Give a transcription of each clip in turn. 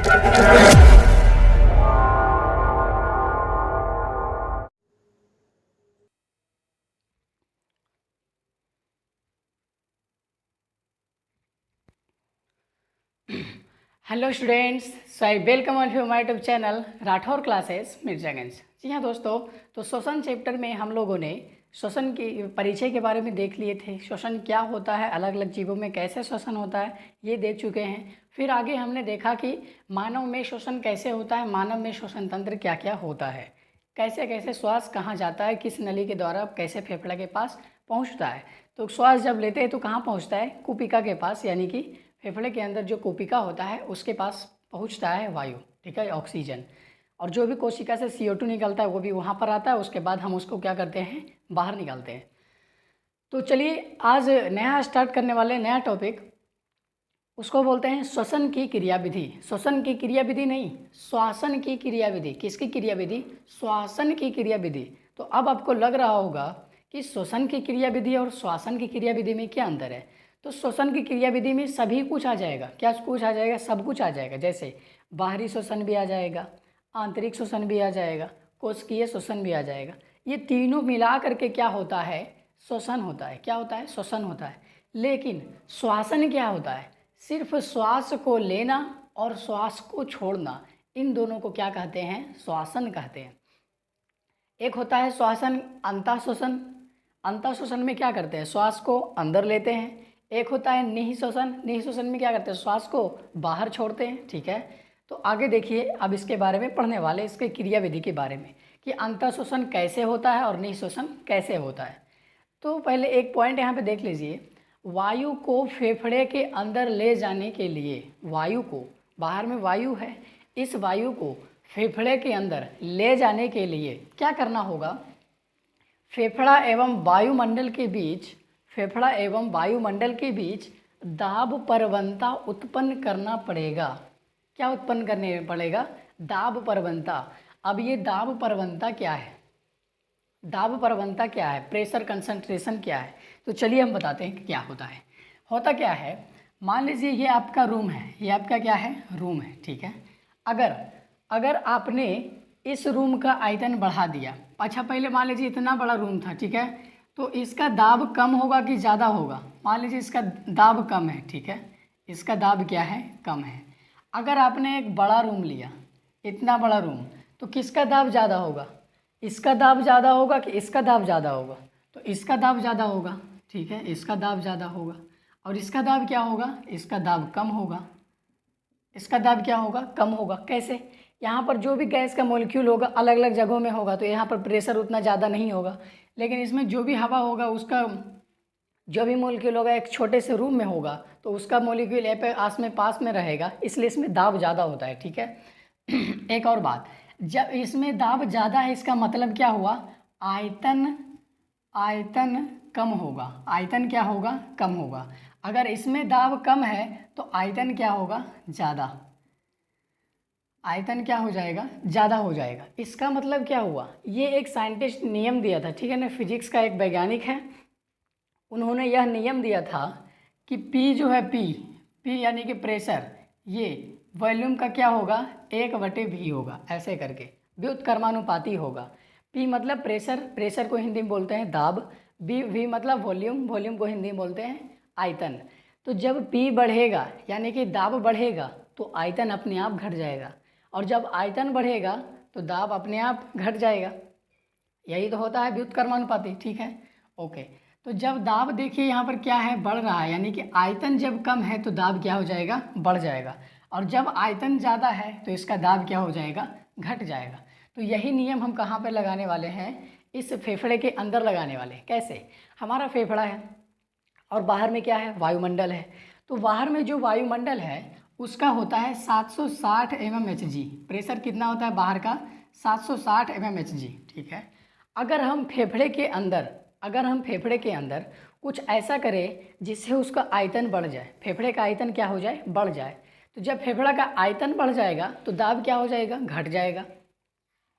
Hello students, so I welcome all you my YouTube channel Rathore classes Mirzaganj. जी हाँ दोस्तों, तो श्वसन चैप्टर में हम लोगों ने श्वसन की परिचय के बारे में देख लिए थे। श्वसन क्या होता है, अलग अलग जीवों में कैसे श्वसन होता है, ये देख चुके हैं। फिर आगे हमने देखा कि मानव में श्वसन कैसे होता है, मानव में श्वसन तंत्र क्या क्या होता है, कैसे कैसे श्वास कहाँ जाता है, किस नली के द्वारा कैसे फेफड़े के पास पहुँचता है। तो श्वास जब लेते हैं तो कहाँ पहुँचता है, कुपिका के पास, यानी कि फेफड़े के अंदर जो कोशिका होता है उसके पास पहुंचता है वायु, ठीक है, ऑक्सीजन। और जो भी कोशिका से CO2 निकलता है वो भी वहाँ पर आता है। उसके बाद हम उसको क्या करते हैं, बाहर निकालते हैं। तो चलिए आज नया स्टार्ट करने वाले नया टॉपिक, उसको बोलते हैं श्वसन की क्रियाविधि। श्वसन की क्रियाविधि नहीं, श्वासन की क्रियाविधि। किसकी क्रियाविधि? श्वासन की क्रियाविधि। तो अब आपको लग रहा होगा कि श्वसन की क्रियाविधि और श्वासन की क्रियाविधि में क्या अंतर है। तो श्वसन की क्रियाविधि में सभी कुछ आ जाएगा। क्या कुछ आ जाएगा? सब कुछ आ जाएगा। जैसे बाहरी श्वसन भी आ जाएगा, आंतरिक श्वसन भी आ जाएगा, कोशिकीय श्वसन भी आ जाएगा। ये तीनों मिला करके क्या होता है? श्वसन होता है। क्या होता है? श्वसन होता है। लेकिन श्वासन क्या होता है? सिर्फ श्वास को लेना और श्वास को छोड़ना, इन दोनों को क्या कहते हैं? श्वासन कहते हैं। एक होता है श्वासन अंतःश्वसन। अंतःश्वसन में क्या करते हैं? श्वास को अंदर लेते हैं। एक होता है निःश्वसन। निःश्वसन में क्या करते हैं? श्वास को बाहर छोड़ते हैं, ठीक है। तो आगे देखिए, अब इसके बारे में पढ़ने वाले, इसके क्रियाविधि के बारे में कि अंतःश्वसन कैसे होता है और निःश्वसन कैसे होता है। तो पहले एक पॉइंट यहाँ पे देख लीजिए। वायु को फेफड़े के अंदर ले जाने के लिए, वायु को, बाहर में वायु है, इस वायु को फेफड़े के अंदर ले जाने के लिए क्या करना होगा? फेफड़ा एवं वायुमंडल के बीच, फेफड़ा एवं वायुमंडल के बीच दाब प्रवणता उत्पन्न करना पड़ेगा। क्या उत्पन्न करने पड़ेगा? दाब प्रवणता। अब ये दाब प्रवणता क्या है? दाब प्रवणता क्या है? प्रेशर कंसंट्रेशन क्या है? तो चलिए हम बताते हैं कि क्या होता है। होता क्या है, मान लीजिए ये आपका रूम है, ये आपका क्या है? रूम है, ठीक है। अगर आपने इस रूम का आयतन बढ़ा दिया, अच्छा पहले मान लीजिए इतना बड़ा रूम था, ठीक है, तो इसका दाब कम होगा कि ज़्यादा होगा? मान लीजिए इसका दाब कम है, ठीक है, इसका दाब क्या है? कम है। अगर आपने एक बड़ा रूम लिया, इतना बड़ा रूम, तो किसका दाब ज़्यादा होगा? इसका दाब ज़्यादा होगा कि इसका दाब ज़्यादा होगा? तो इसका दाब ज़्यादा होगा, ठीक है, इसका दाब ज़्यादा होगा। और इसका दाब क्या होगा? इसका दाब कम होगा। इसका दाब क्या होगा? कम होगा। कैसे? यहाँ पर जो भी गैस का मॉलिक्यूल होगा अलग अलग जगहों में होगा, तो यहाँ पर प्रेशर उतना ज़्यादा नहीं होगा। लेकिन इसमें जो भी हवा होगा, उसका जो भी मॉलिक्यूल होगा एक छोटे से रूम में होगा, तो उसका मॉलिक्यूल यहाँ पे आस में पास में रहेगा, इसलिए इसमें दाब ज़्यादा होता है, ठीक है। एक और बात, जब इसमें दाब ज़्यादा है, इसका मतलब क्या हुआ? आयतन आयतन कम होगा। आयतन क्या होगा? कम होगा। अगर इसमें दाब कम है तो आयतन क्या होगा? ज़्यादा। आयतन क्या हो जाएगा? ज़्यादा हो जाएगा। इसका मतलब क्या हुआ? ये एक साइंटिस्ट नियम दिया था, ठीक है ना, फिजिक्स का एक वैज्ञानिक है, उन्होंने यह नियम दिया था कि P जो है, P यानी कि प्रेशर, ये वॉल्यूम का क्या होगा? 1/V होगा, ऐसे करके व्युत्क्रमानुपाती होगा। P मतलब प्रेशर, प्रेशर को हिंदी में बोलते हैं दाब। V मतलब वॉल्यूम, वॉल्यूम को हिंदी में बोलते हैं आयतन। तो जब P बढ़ेगा यानी कि दाब बढ़ेगा तो आयतन अपने आप घट जाएगा, और जब आयतन बढ़ेगा तो दाब अपने आप घट जाएगा। यही तो होता है व्युत्क्रमानुपाती, ठीक है, ओके। तो जब दाब देखिए यहाँ पर क्या है? बढ़ रहा है, यानी कि आयतन जब कम है तो दाब क्या हो जाएगा? बढ़ जाएगा। और जब आयतन ज़्यादा है तो इसका दाब क्या हो जाएगा? घट जाएगा। तो यही नियम हम कहाँ पर लगाने वाले हैं? इस फेफड़े के अंदर लगाने वाले हैं। कैसे? हमारा फेफड़ा है और बाहर में क्या है? वायुमंडल है। तो बाहर में जो वायुमंडल है उसका होता है 760 mmHg। प्रेशर कितना होता है बाहर का? 760 mmHg, ठीक है। अगर हम फेफड़े के अंदर कुछ ऐसा करें जिससे उसका आयतन बढ़ जाए, फेफड़े का आयतन क्या हो जाए? बढ़ जाए। तो जब फेफड़ा का आयतन बढ़ जाएगा तो दाब क्या हो जाएगा? घट जाएगा,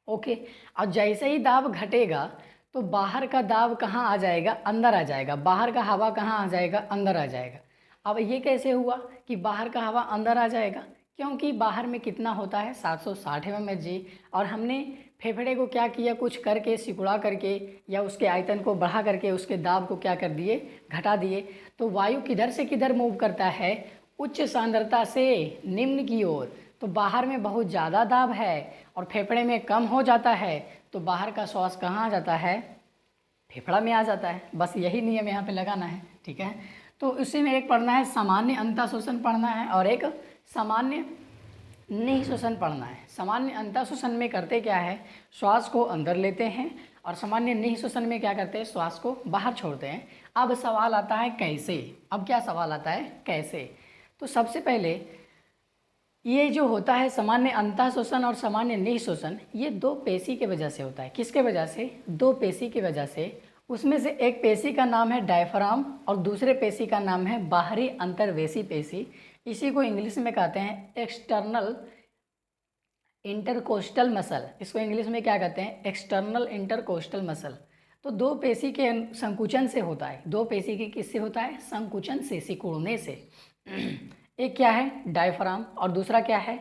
ओके। और जैसे ही दाब घटेगा तो बाहर का दाब कहाँ आ जाएगा? अंदर आ जाएगा। बाहर का हवा कहाँ आ जाएगा? अंदर आ जाएगा। अब ये कैसे हुआ कि बाहर का हवा अंदर आ जाएगा? क्योंकि बाहर में कितना होता है 760 mmHg, और हमने फेफड़े को क्या किया, कुछ करके सिकुड़ा करके या उसके आयतन को बढ़ा करके उसके दाब को क्या कर दिए, घटा दिए। तो वायु किधर से किधर मूव करता है, उच्च सांद्रता से निम्न की ओर। तो बाहर में बहुत ज़्यादा दाब है और फेफड़े में कम हो जाता है, तो बाहर का श्वास कहाँ आ जाता है, फेफड़ा में आ जाता है। बस यही नियम यहाँ पे लगाना है, ठीक है। तो इसी में एक पढ़ना है सामान्य अंतः शोषण पढ़ना है और एक सामान्य निःश्वसन पढ़ना है। सामान्य अंतः शोषण में करते क्या है, श्वास को अंदर लेते हैं, और सामान्य निःश्वसन में क्या करते हैं, श्वास को बाहर छोड़ते हैं। अब सवाल आता है कैसे। अब क्या सवाल आता है, कैसे। तो सबसे पहले ये जो होता है सामान्य अंतः शोषण और सामान्य निःश्वसन, ये दो पेशी के वजह से होता है। किसके वजह से, दो पेशी की वजह से। उसमें से एक पेशी का नाम है डायफ्राम और दूसरे पेशी का नाम है बाहरी अंतर्वेशी पेशी। इसी को इंग्लिश में कहते हैं एक्सटर्नल इंटरकोस्टल मसल। इसको इंग्लिश में क्या कहते हैं, एक्सटर्नल इंटरकोस्टल मसल। तो दो पेशी के संकुचन से होता है। दो पेशी के किससे होता है, संकुचन से, सिकुड़ने से। एक क्या है डायफ्राम और दूसरा क्या है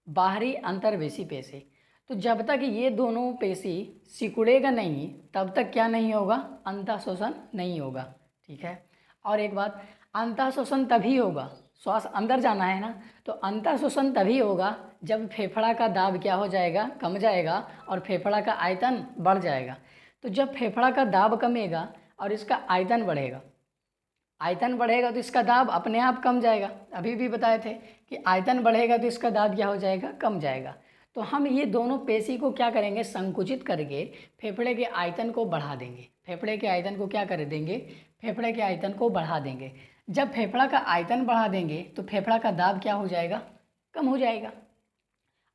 बाहरी अंतर्वेशी पेशी। तो जब तक ये दोनों पेशी सिकुड़ेगा नहीं तब तक क्या नहीं होगा, अंतः शोषण नहीं होगा, ठीक है। और एक बात, अंतः शोषण तभी होगा, श्वास अंदर जाना है ना, तो अंतः शोषण तभी होगा जब फेफड़ा का दाब क्या हो जाएगा, कम जाएगा और फेफड़ा का आयतन बढ़ जाएगा। तो जब फेफड़ा का दाब कमेगा और इसका आयतन बढ़ेगा, आयतन बढ़ेगा तो इसका दाब अपने आप कम जाएगा। अभी भी बताए थे कि आयतन बढ़ेगा तो इसका दाब क्या हो जाएगा, कम जाएगा। तो हम ये दोनों पेशी को क्या करेंगे, संकुचित करके फेफड़े के आयतन को बढ़ा देंगे। फेफड़े के आयतन को क्या कर देंगे, फेफड़े के आयतन को बढ़ा देंगे। जब फेफड़ा का आयतन बढ़ा देंगे तो फेफड़ा का दाब क्या हो जाएगा, कम हो जाएगा।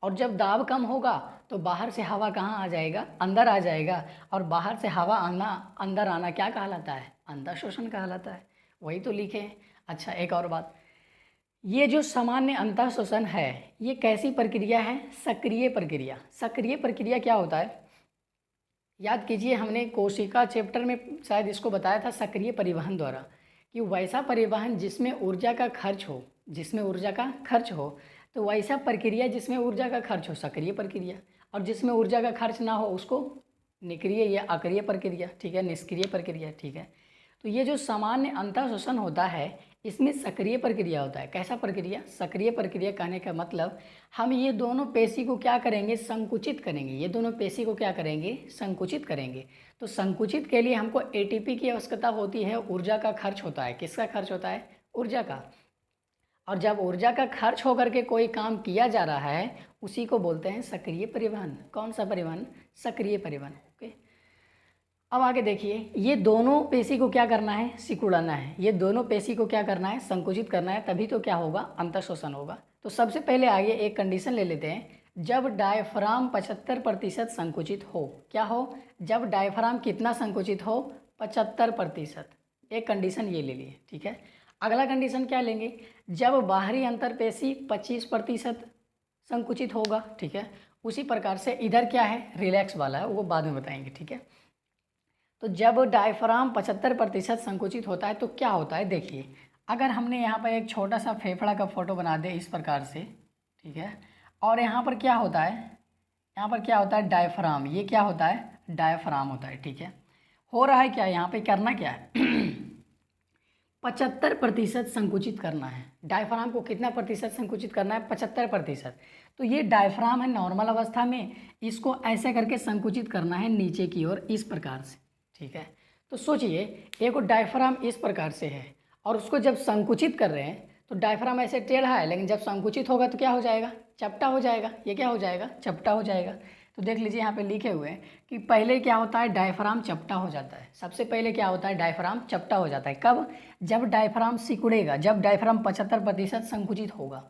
और जब दाब कम होगा तो बाहर से हवा कहाँ आ जाएगा, अंदर आ जाएगा। और बाहर से हवा आना, अंदर आना क्या कहलाता है, अंतः शोषण कहलाता है। वही तो लिखे हैं। अच्छा एक और बात, ये जो सामान्य अंतः शोषण है ये कैसी प्रक्रिया है, सक्रिय प्रक्रिया। सक्रिय प्रक्रिया क्या होता है, याद कीजिए हमने कोशिका चैप्टर में शायद इसको बताया था, सक्रिय परिवहन द्वारा, कि वैसा परिवहन जिसमें ऊर्जा का खर्च हो, जिसमें ऊर्जा का खर्च हो, तो वैसा प्रक्रिया जिसमें ऊर्जा का खर्च हो सक्रिय प्रक्रिया, और जिसमें ऊर्जा का खर्च ना हो उसको निष्क्रिय या अक्रिय प्रक्रिया, ठीक है, निष्क्रिय प्रक्रिया, ठीक है। तो ये जो सामान्य अंतः शोषण होता है इसमें सक्रिय प्रक्रिया होता है। कैसा प्रक्रिया, सक्रिय प्रक्रिया कहने का मतलब हम ये दोनों पेशी को क्या करेंगे, संकुचित करेंगे। ये दोनों पेशी को क्या करेंगे, संकुचित करेंगे। तो संकुचित के लिए हमको एटीपी की आवश्यकता होती है, ऊर्जा का खर्च होता है। किसका खर्च होता है, ऊर्जा का। और जब ऊर्जा का खर्च होकर के कोई काम किया जा रहा है उसी को बोलते हैं सक्रिय परिवहन। कौन सा परिवहन, सक्रिय परिवहन, ओके। अब आगे देखिए, ये दोनों पेशी को क्या करना है, सिकुड़ाना है। ये दोनों पेशी को क्या करना है, संकुचित करना है, तभी तो क्या होगा, अंतः शोषण होगा। तो सबसे पहले आगे एक कंडीशन ले लेते हैं, जब डायफ्राम 75% संकुचित हो। क्या हो, जब डायफ्राम कितना संकुचित हो, 75%। एक कंडीशन ये ले लिए, ठीक है। अगला कंडीशन क्या लेंगे, जब बाहरी अंतरपेशी 25% संकुचित होगा, ठीक है। उसी प्रकार से इधर क्या है, रिलैक्स वाला है, वो बाद में बताएंगे, ठीक है। तो जब डायफ्राम 75% संकुचित होता है तो क्या होता है, देखिए अगर हमने यहाँ पर एक छोटा सा फेफड़ा का फोटो बना दे इस प्रकार से, ठीक है। और यहाँ पर क्या होता है, यहाँ पर क्या होता है, डायफ्राम, ये क्या होता है, डायफ्राम होता है, ठीक है। हो रहा है क्या, यहाँ पे करना क्या है 75% संकुचित करना है। डायफ्राम को कितना प्रतिशत संकुचित करना है, 75%। तो ये डायफ्राम है नॉर्मल अवस्था में, इसको ऐसे करके संकुचित करना है नीचे की ओर इस प्रकार से, ठीक है। तो सोचिए एक डायफ्राम इस प्रकार से है और उसको जब संकुचित कर रहे हैं तो डायफ्राम ऐसे टेढ़ा है, लेकिन जब संकुचित होगा तो क्या हो जाएगा, चपटा हो जाएगा। ये क्या हो जाएगा, चपटा हो जाएगा। तो देख लीजिए यहाँ पे लिखे हुए हैं कि पहले क्या होता है, डायफ्राम चपटा हो जाता है। सबसे पहले क्या होता है, डायफ्राम चपटा हो जाता है। कब, जब डायफ्राम सिकुड़ेगा, जब डायफ्राम 75% संकुचित होगा।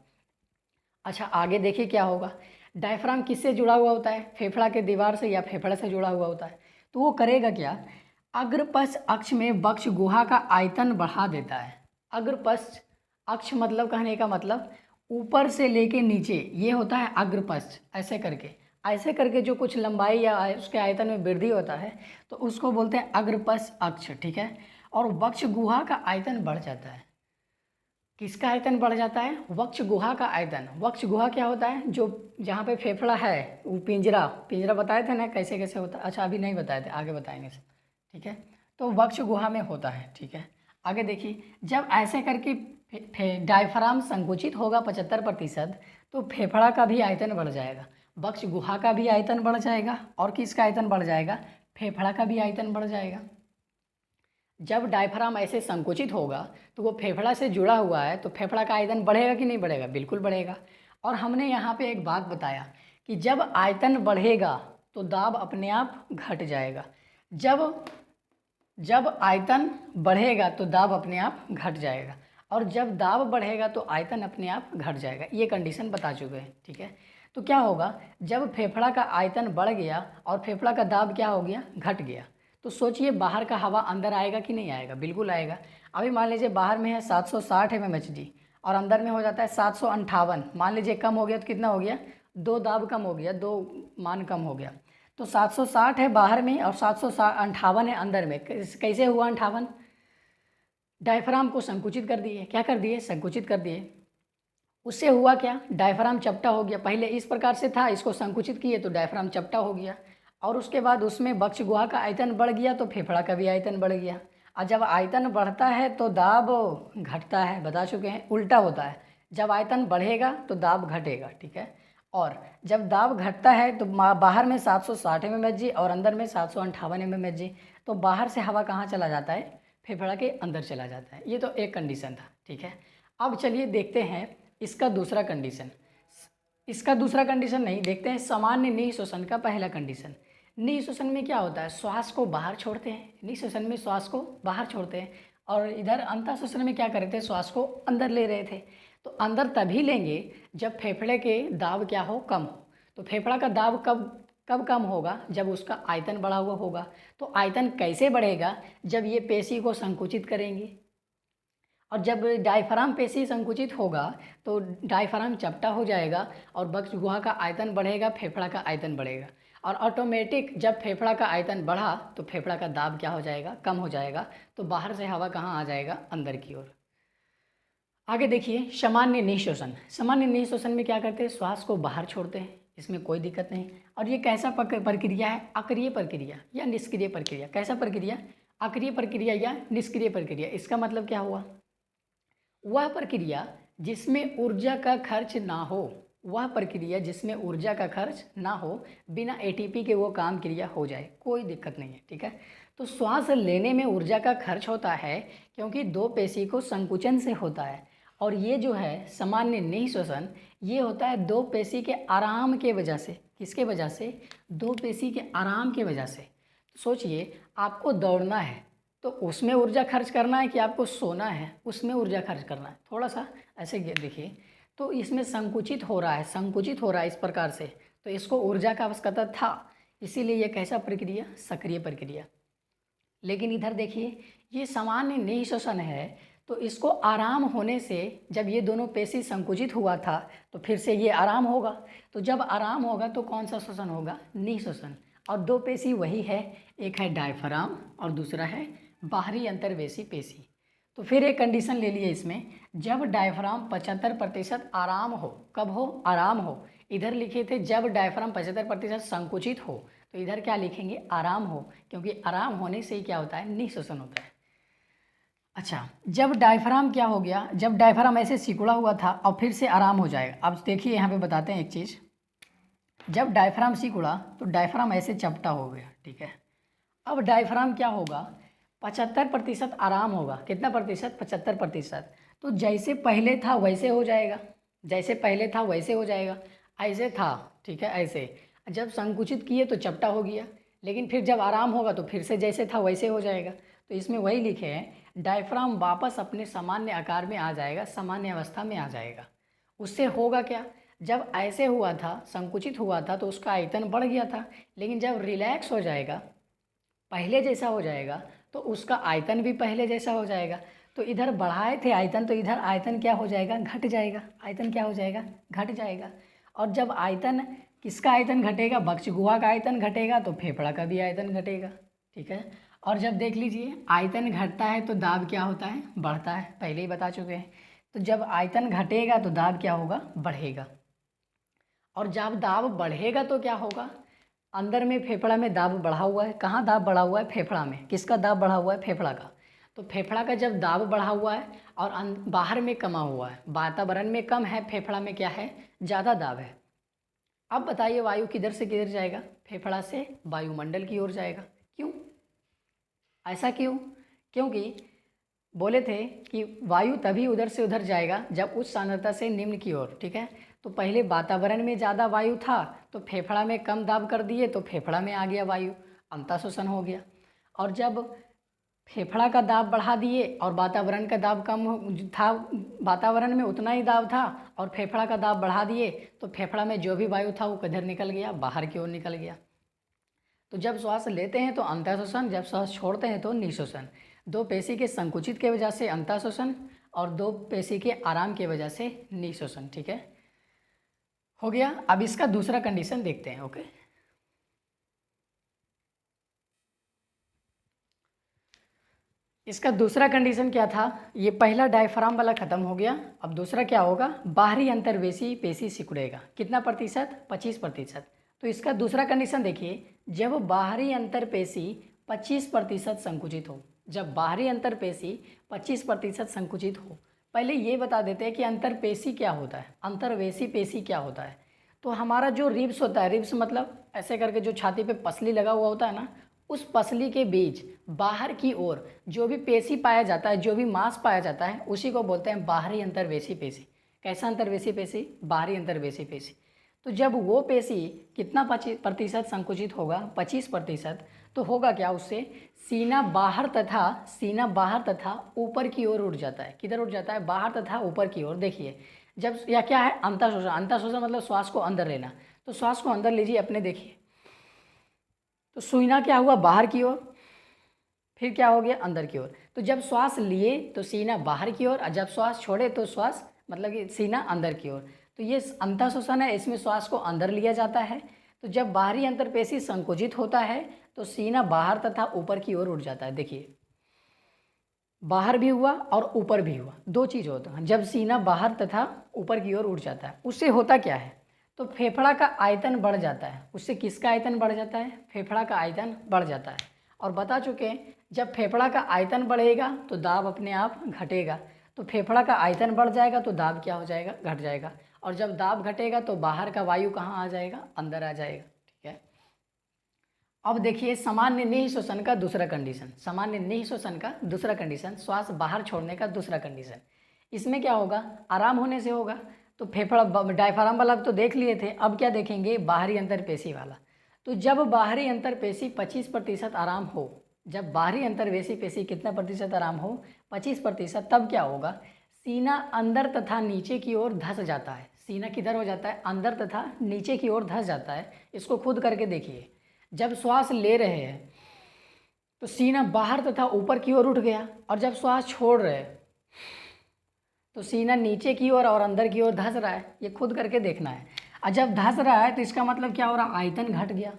अच्छा आगे देखिए क्या होगा, डायफ्राम किससे जुड़ा हुआ होता है, फेफड़ा के दीवार से या फेफड़े से जुड़ा हुआ होता है। तो वो करेगा क्या, अग्रपश्च अक्ष में वक्ष गुहा का आयतन बढ़ा देता है। अग्रपश्च अक्ष मतलब कहने का मतलब ऊपर से लेके नीचे, ये होता है अग्रपश्च। ऐसे करके जो कुछ लंबाई या उसके आयतन में वृद्धि होता है तो उसको बोलते हैं अग्रपश्च अक्ष, ठीक है। और वक्ष गुहा का आयतन बढ़ जाता है। किसका आयतन बढ़ जाता है? वक्ष गुहा का आयतन। वक्ष गुहा क्या होता है? जो जहाँ पे फेफड़ा है, वो पिंजरा, पिंजरा बताए थे ना कैसे कैसे होता है। अच्छा अभी नहीं बताए थे, आगे बताएंगे सब, ठीक है। तो वक्ष गुहा में होता है, ठीक है। आगे देखिए, जब ऐसे करके डायफ्राम संकुचित होगा 75%, तो फेफड़ा का भी आयतन बढ़ जाएगा, वक्ष गुहा का भी आयतन बढ़ जाएगा, और किसका आयतन बढ़ जाएगा? फेफड़ा का भी आयतन बढ़ जाएगा। जब डायफ्राम ऐसे संकुचित होगा तो वो फेफड़ा से जुड़ा हुआ है, तो फेफड़ा का आयतन बढ़ेगा कि नहीं बढ़ेगा? बिल्कुल बढ़ेगा। और हमने यहाँ पे एक बात बताया कि जब आयतन बढ़ेगा तो दाब अपने आप घट जाएगा। जब जब आयतन बढ़ेगा तो दाब अपने आप घट जाएगा, और जब दाब बढ़ेगा तो आयतन अपने आप घट जाएगा। ये कंडीशन बता चुके हैं, ठीक है। तो क्या होगा, जब फेफड़ा का आयतन बढ़ गया और फेफड़ा का दाब क्या हो गया? घट गया, तो सोचिए बाहर का हवा अंदर आएगा कि नहीं आएगा? बिल्कुल आएगा। अभी मान लीजिए बाहर में है 760 mmHg और अंदर में हो जाता है 758, मान लीजिए कम हो गया तो कितना हो गया? 2 दाब कम हो गया, 2 मान कम हो गया। तो 760 है बाहर में और 758 है अंदर में। कैसे हुआ 58? डायफ्राम को संकुचित कर दिए। क्या कर दिए? संकुचित कर दिए। उससे हुआ क्या? डायफ्राम चपटा हो गया। पहले इस प्रकार से था, इसको संकुचित किए तो डायफ्राम चपटा हो गया, और उसके बाद उसमें वक्ष गुहा का आयतन बढ़ गया तो फेफड़ा का भी आयतन बढ़ गया। और जब आयतन बढ़ता है तो दाब घटता है, बता चुके हैं, उल्टा होता है। जब आयतन बढ़ेगा तो दाब घटेगा, ठीक है। और जब दाब घटता है तो बाहर में 760 mmHg और अंदर में 758 mmHg, तो बाहर से हवा कहाँ चला जाता है? फेफड़ा के अंदर चला जाता है। ये तो एक कंडीशन था, ठीक है। अब चलिए देखते हैं इसका दूसरा कंडीशन। इसका दूसरा कंडीशन नहीं, देखते हैं सामान्य निःश्वसन का पहला कंडीशन। निःश्वसन में क्या होता है? श्वास को बाहर छोड़ते हैं। निःश्वसन में श्वास को बाहर छोड़ते हैं, और इधर अंतःश्वसन में क्या कर रहे थे? श्वास को अंदर ले रहे थे। तो अंदर तभी लेंगे जब फेफड़े के दाब क्या हो? कम हो। तो फेफड़ा का दाब कब कब कम होगा? जब उसका आयतन बढ़ा हुआ होगा। तो आयतन कैसे बढ़ेगा? जब ये पेशी को संकुचित करेंगे, और जब डायफ्राम पेशी संकुचित होगा तो डायफ्राम चपटा हो जाएगा और वक्ष गुहा का आयतन बढ़ेगा, फेफड़ा का आयतन बढ़ेगा। और ऑटोमेटिक जब फेफड़ा का आयतन बढ़ा तो फेफड़ा का दाब क्या हो जाएगा? कम हो जाएगा। तो बाहर से हवा कहाँ आ जाएगा? अंदर की ओर। आगे देखिए सामान्य निःश्वसन। सामान्य निःश्वसन में क्या करते हैं? श्वास को बाहर छोड़ते हैं, इसमें कोई दिक्कत नहीं। और ये कैसा प्रक्रिया है? अक्रिय प्रक्रिया या निष्क्रिय प्रक्रिया। कैसा प्रक्रिया? अक्रिय प्रक्रिया या निष्क्रिय प्रक्रिया। इसका मतलब क्या हुआ? वह प्रक्रिया जिसमें ऊर्जा का खर्च ना हो, वह प्रक्रिया जिसमें ऊर्जा का खर्च ना हो, बिना एटीपी के वो काम क्रिया हो जाए, कोई दिक्कत नहीं है, ठीक है। तो श्वास लेने में ऊर्जा का खर्च होता है क्योंकि दो पेशी को संकुचन से होता है, और ये जो है सामान्य निःश्वसन, ये होता है दो पेशी के आराम के वजह से। किसके वजह से? दो पेशी के आराम के वजह से। सोचिए आपको दौड़ना है तो उसमें ऊर्जा खर्च करना है कि आपको सोना है उसमें ऊर्जा खर्च करना है? थोड़ा सा ऐसे देखिए, तो इसमें संकुचित हो रहा है, संकुचित हो रहा है इस प्रकार से, तो इसको ऊर्जा का आवश्यकता था, इसीलिए यह कैसा प्रक्रिया? सक्रिय प्रक्रिया। लेकिन इधर देखिए ये सामान्य निःश्वसन है, तो इसको आराम होने से, जब ये दोनों पेशी संकुचित हुआ था तो फिर से ये आराम होगा, तो जब आराम होगा तो कौन सा श्वसन होगा? निःश्वसन। और दो पेशी वही है, एक है डायफ्राम और दूसरा है बाहरी अंतर्वेशी पेशी। तो फिर एक कंडीशन ले लिए इसमें, जब डायफ्राम 75% आराम हो। कब हो? आराम हो। इधर लिखे थे जब डायफ्राम 75% संकुचित हो, तो इधर क्या लिखेंगे? आराम हो, क्योंकि आराम होने से ही क्या होता है? निःश्वसन होता है। अच्छा, जब डायफ्राम क्या हो गया? जब डायफ्राम ऐसे सिकुड़ा हुआ था और फिर से आराम हो जाएगा। अब देखिए यहाँ पे बताते हैं एक चीज़, जब डायफ्राम सिकुड़ा तो डायफ्राम ऐसे चपटा हो गया, ठीक है। अब डायफ्राम क्या होगा? 75% आराम होगा। कितना प्रतिशत? 75%। तो जैसे पहले था वैसे हो जाएगा, जैसे पहले था वैसे हो जाएगा, ऐसे था, ठीक है, ऐसे। जब संकुचित किए तो चपटा हो गया, लेकिन फिर जब आराम होगा तो फिर से जैसे था वैसे हो जाएगा। तो इसमें वही लिखे हैं, डायफ्राम वापस अपने सामान्य आकार में आ जाएगा, सामान्य अवस्था में आ जाएगा। उससे होगा क्या? जब ऐसे हुआ था, संकुचित हुआ था, तो उसका आयतन बढ़ गया था, लेकिन जब रिलैक्स हो जाएगा, पहले जैसा हो जाएगा, तो उसका आयतन भी पहले जैसा हो जाएगा। तो इधर बढ़ाए थे आयतन, तो इधर आयतन क्या हो जाएगा? घट जाएगा। आयतन क्या हो जाएगा? घट जाएगा। और जब आयतन, किसका आयतन घटेगा? वक्ष गुहा का आयतन घटेगा तो फेफड़ा का भी आयतन घटेगा, ठीक है। और जब देख लीजिए आयतन घटता है तो दाब क्या होता है? बढ़ता है, पहले ही बता चुके हैं। तो जब आयतन घटेगा तो दाब क्या होगा, बढ़ेगा। और जब दाब बढ़ेगा तो क्या होगा, अंदर में फेफड़ा में दाब बढ़ा हुआ है। कहाँ दाब बढ़ा हुआ है, फेफड़ा में। किसका दाब बढ़ा हुआ है, फेफड़ा का। तो फेफड़ा का जब दाब बढ़ा हुआ है और बाहर में कमा हुआ है, वातावरण में कम है, फेफड़ा में क्या है, ज़्यादा दाब है। अब बताइए वायु किधर से किधर जाएगा, फेफड़ा से वायुमंडल की ओर जाएगा। क्यों, ऐसा क्यों? क्योंकि बोले थे कि वायु तभी उधर से उधर जाएगा जब उच्च सांद्रता से निम्न की ओर, ठीक है। तो पहले वातावरण में ज़्यादा वायु था तो फेफड़ा में कम दाब कर दिए तो फेफड़ा में आ गया वायु, अंतःशोषण हो गया। और जब फेफड़ा का दाब बढ़ा दिए और वातावरण का दाब कम था, वातावरण में उतना ही दाब था और फेफड़ा का दाब बढ़ा दिए तो फेफड़ा में जो भी वायु था वो किधर निकल गया, बाहर की ओर निकल गया। तो जब श्वास लेते हैं तो अंतःशोषण, जब श्वास छोड़ते हैं तो निःशोषण। दो पेशी के संकुचित के वजह से अंतःशोषण और दो पेशी के आराम की वजह से निःशोषण, ठीक है, हो गया। अब इसका दूसरा कंडीशन देखते हैं। ओके, इसका दूसरा कंडीशन क्या था, ये पहला डायफ्राम वाला खत्म हो गया। अब दूसरा क्या होगा, बाहरी अंतर्वेशी पेशी सिकुड़ेगा। कितना प्रतिशत, 25%। तो इसका दूसरा कंडीशन देखिए, जब बाहरी अंतर्पेशी 25% संकुचित हो। जब बाहरी अंतर्पेशी 25% संकुचित हो, पहले ये बता देते हैं कि अंतर्पेशी क्या होता है, अंतर्वेशी पेशी क्या होता है। तो हमारा जो रिब्स होता है, रिब्स मतलब ऐसे करके जो छाती पे पसली लगा हुआ होता है ना, उस पसली के बीच बाहर की ओर जो भी पेशी पाया जाता है, जो भी मांस पाया जाता है, उसी को बोलते हैं बाहरी अंतर्वेशी पेशी। कैसा अंतर्वेशी पेशी, बाहरी अंतर्वेशी पेशी। तो जब वो पेशी कितना 25% संकुचित होगा, 25%, तो होगा क्या, उससे सीना बाहर तथा ऊपर की ओर उठ जाता है। किधर उठ जाता है, बाहर तथा ऊपर की ओर। देखिए जब या क्या है, अंतःशोषण। अंतःशोषण मतलब श्वास को अंदर लेना। तो श्वास को अंदर लीजिए अपने, देखिए तो सीना क्या हुआ, बाहर की ओर, फिर क्या हो गया, अंदर की ओर। तो जब श्वास लिए तो सीना बाहर की ओर, और जब श्वास छोड़े तो श्वास मतलब कि सीना अंदर की ओर। तो ये अंतःशोषण है, इसमें श्वास को अंदर लिया जाता है। तो जब बाहरी अंतर्पेशी संकुचित होता है तो सीना बाहर तथा ऊपर की ओर उठ जाता है। देखिए बाहर भी हुआ और ऊपर भी हुआ, दो चीज़ होता है। जब सीना बाहर तथा ऊपर की ओर उठ जाता है, उससे होता क्या है, तो फेफड़ा का आयतन बढ़ जाता है। उससे किसका आयतन बढ़ जाता है, फेफड़ा का आयतन बढ़ जाता है। और बता चुके हैं जब फेफड़ा का आयतन बढ़ेगा तो दाब अपने आप घटेगा। तो फेफड़ा का आयतन बढ़ जाएगा तो दाब क्या हो जाएगा, घट जाएगा। और जब दाब घटेगा तो बाहर का वायु कहाँ आ जाएगा, अंदर आ जाएगा, ठीक है। अब देखिए सामान्य निःशोषण का दूसरा कंडीशन, सामान्य निःशोषण का दूसरा कंडीशन, श्वास बाहर छोड़ने का दूसरा कंडीशन। इसमें क्या होगा, आराम होने से होगा। तो फेफड़ा डायफ्राम वाला तो देख लिए थे, अब क्या देखेंगे, बाहरी अंतर्पेशी वाला। तो जब बाहरी अंतर्पेशी 25% आराम हो, जब बाहरी अंतर्वेशी पेशी कितना प्रतिशत आराम हो, 25%, तब क्या होगा, सीना अंदर तथा नीचे की ओर धंस जाता है। सीना किधर हो जाता है, अंदर तथा नीचे की ओर धंस जाता है। इसको खुद करके देखिए, जब श्वास ले रहे हैं तो सीना बाहर तथा ऊपर की ओर उठ गया, और जब श्वास छोड़ रहे हैं तो सीना नीचे की ओर और अंदर की ओर धंस रहा है। ये खुद करके देखना है। और जब धंस रहा है तो इसका मतलब क्या हो रहा, आयतन घट गया।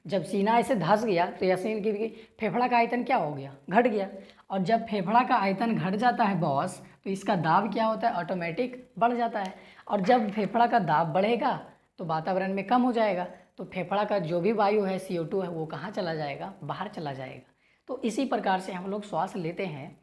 जब सीना ऐसे धंस गया तो यासीन की फेफड़ा का आयतन क्या हो गया, घट गया। और जब फेफड़ा का आयतन घट जाता है बॉस, तो इसका दाब क्या होता है, ऑटोमेटिक बढ़ जाता है। और जब फेफड़ा का दाब बढ़ेगा तो वातावरण में कम हो जाएगा, तो फेफड़ा का जो भी वायु है, CO2 है, वो कहाँ चला जाएगा, बाहर चला जाएगा। तो इसी प्रकार से हम लोग श्वास लेते हैं।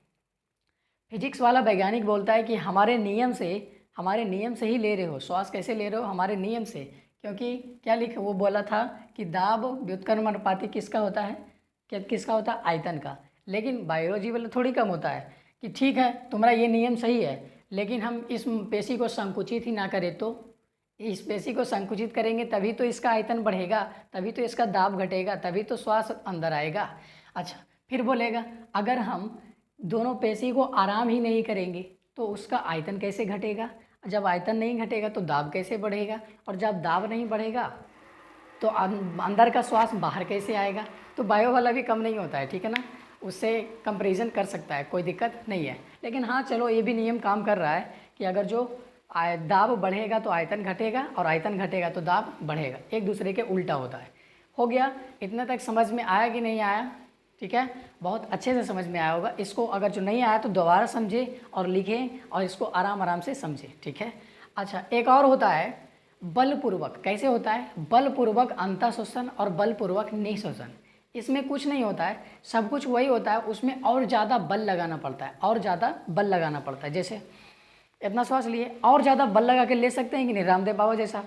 फिजिक्स वाला वैज्ञानिक बोलता है कि हमारे नियम से ही ले रहे हो श्वास। कैसे ले रहे हो, हमारे नियम से। क्योंकि क्या लिखे, वो बोला था कि दाब व्युत्क्रमण अनुपाती किसका होता है, किसका होता है, आयतन का। लेकिन बायोलॉजी वाला थोड़ी कम होता है कि ठीक है तुम्हारा ये नियम सही है, लेकिन हम इस पेशी को संकुचित ही ना करें तो, इस पेशी को संकुचित करेंगे तभी तो इसका आयतन बढ़ेगा, तभी तो इसका दाब घटेगा, तभी तो श्वास अंदर आएगा। अच्छा, फिर बोलेगा अगर हम दोनों पेशी को आराम ही नहीं करेंगे तो उसका आयतन कैसे घटेगा, जब आयतन नहीं घटेगा तो दाब कैसे बढ़ेगा, और जब दाब नहीं बढ़ेगा तो अंदर का श्वास बाहर कैसे आएगा। तो बायो वाला भी कम नहीं होता है, ठीक है ना, उससे कंपैरिजन कर सकता है, कोई दिक्कत नहीं है। लेकिन हाँ चलो, ये भी नियम काम कर रहा है कि अगर जो दाब बढ़ेगा तो आयतन घटेगा, और आयतन घटेगा तो दाब बढ़ेगा, एक दूसरे के उल्टा होता है। हो गया, इतना तक समझ में आया कि नहीं आया, ठीक है, बहुत अच्छे से समझ में आया होगा। इसको अगर जो नहीं आया तो दोबारा समझे और लिखें और इसको आराम आराम से समझें, ठीक है। अच्छा, एक और होता है बलपूर्वक। कैसे होता है? बलपूर्वक अंतःशोषण और बलपूर्वक निःशोषण। इसमें कुछ नहीं होता है, सब कुछ वही होता है, उसमें और ज़्यादा बल लगाना पड़ता है, और ज़्यादा बल लगाना पड़ता है। जैसे इतना श्वास लिए, और ज़्यादा बल लगा के ले सकते हैं कि नहीं? रामदेव बाबा जैसा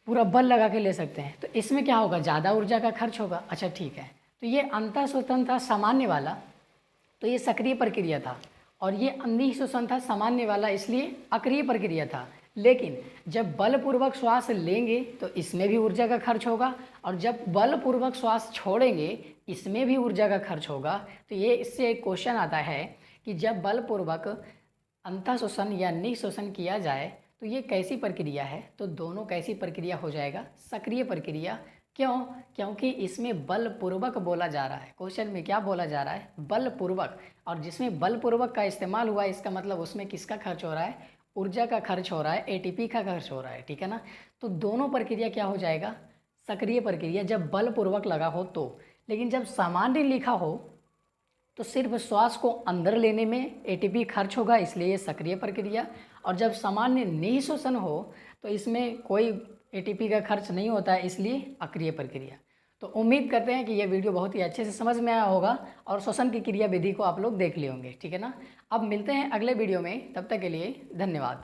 पूरा बल लगा के ले सकते हैं। तो इसमें क्या होगा? ज़्यादा ऊर्जा का खर्च होगा। अच्छा ठीक है, तो ये अंतःशोषण था सामान्य वाला, तो ये सक्रिय प्रक्रिया था, और ये निःशोषण था सामान्य वाला, इसलिए अक्रिय प्रक्रिया था। लेकिन जब बलपूर्वक श्वास लेंगे तो इसमें भी ऊर्जा का खर्च होगा, और जब बलपूर्वक श्वास छोड़ेंगे इसमें भी ऊर्जा का खर्च होगा। तो ये इससे एक क्वेश्चन आता है कि जब बलपूर्वक अंतःशोषण या निःशोषण किया जाए तो ये कैसी प्रक्रिया है? तो दोनों कैसी प्रक्रिया हो जाएगा? सक्रिय प्रक्रिया। क्यों? क्योंकि इसमें बलपूर्वक बोला जा रहा है। क्वेश्चन में क्या बोला जा रहा है? बलपूर्वक। और जिसमें बलपूर्वक का इस्तेमाल हुआ है, इसका मतलब उसमें किसका खर्च हो रहा है? ऊर्जा का खर्च हो रहा है, एटीपी का खर्च हो रहा है, ठीक है ना। तो दोनों प्रक्रिया क्या हो जाएगा? सक्रिय प्रक्रिया, जब बलपूर्वक लगा हो तो। लेकिन जब सामान्य लिखा हो तो सिर्फ श्वास को अंदर लेने में एटीपी खर्च होगा, इसलिए ये सक्रिय प्रक्रिया। और जब सामान्य निःशोषण हो तो इसमें कोई एटीपी का खर्च नहीं होता है, इसलिए अक्रिय प्रक्रिया। तो उम्मीद करते हैं कि ये वीडियो बहुत ही अच्छे से समझ में आया होगा और श्वसन की क्रिया विधि को आप लोग देख लिए होंगे, ठीक है ना। अब मिलते हैं अगले वीडियो में, तब तक के लिए धन्यवाद।